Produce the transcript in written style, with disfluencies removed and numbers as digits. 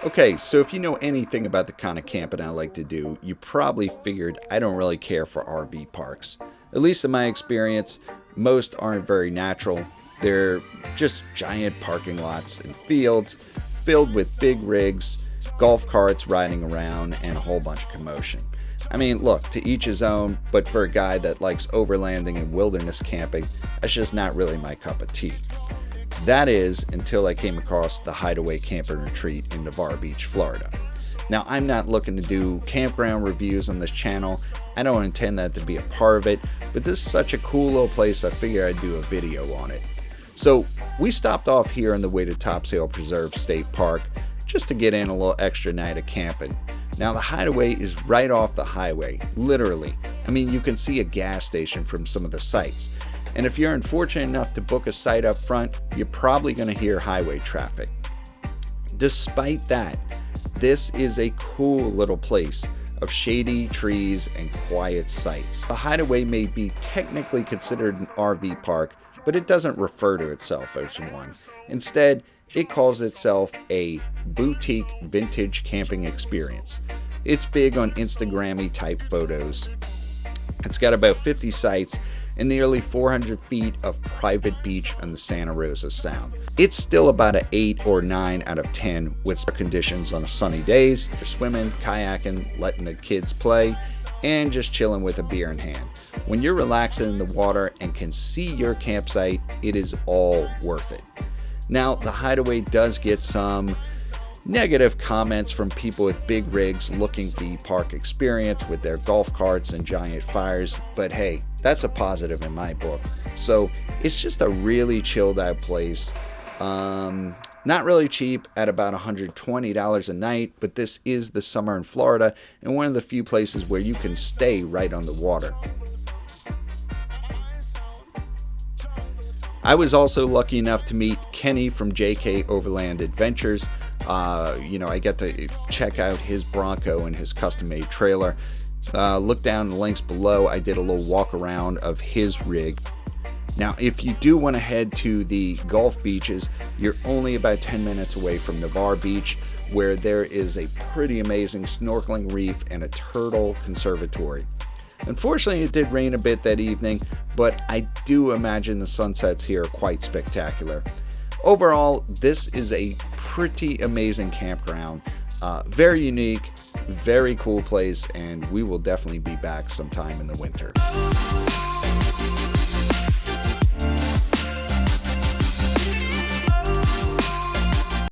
Okay, so if you know anything about the kind of camping I like to do, you probably figured I don't really care for RV parks. At least in my experience, most aren't very natural. They're just giant parking lots and fields filled with big rigs, golf carts riding around, and a whole bunch of commotion. I mean, look, to each his own, but for a guy that likes overlanding and wilderness camping, that's just not really my cup of tea. That is, until I came across the Hideaway Camping Retreat in Navarre Beach, Florida. Now, I'm not looking to do campground reviews on this channel. I don't intend that to be a part of it, but this is such a cool little place I figured I'd do a video on it. So, we stopped off here on the way to Topsail Preserve State Park just to get in a little extra night of camping. Now, the Hideaway is right off the highway, literally. I mean, you can see a gas station from some of the sites. And if you're unfortunate enough to book a site up front, you're probably going to hear highway traffic. Despite that, this is a cool little place of shady trees and quiet sights. The Hideaway may be technically considered an RV park, but it doesn't refer to itself as one. Instead, it calls itself a boutique vintage camping experience. It's big on Instagrammy type photos. It's got about 50 sites and nearly 400 feet of private beach on the Santa Rosa Sound. It's still about an 8 or 9 out of 10 with conditions on sunny days. You're swimming, kayaking, letting the kids play, and just chilling with a beer in hand. When you're relaxing in the water and can see your campsite, it is all worth it. Now, the Hideaway does get some negative comments from people with big rigs looking for the park experience with their golf carts and giant fires, but hey, that's a positive in my book. So it's just a really chilled out place. Not really cheap at about $120 a night, but this is the summer in Florida and one of the few places where you can stay right on the water. I was also lucky enough to meet Kenny from JK Overland Adventures. I get to check out his Bronco and his custom-made trailer. Look down the links below. I did a little walk around of his rig. Now, if you do want to head to the Gulf beaches, you're only about 10 minutes away from Navarre Beach, where there is a pretty amazing snorkeling reef and a turtle conservatory. Unfortunately, it did rain a bit that evening, but I do imagine the sunsets here are quite spectacular. Overall, this is a pretty amazing campground. Very unique, very cool place, and we will definitely be back sometime in the winter.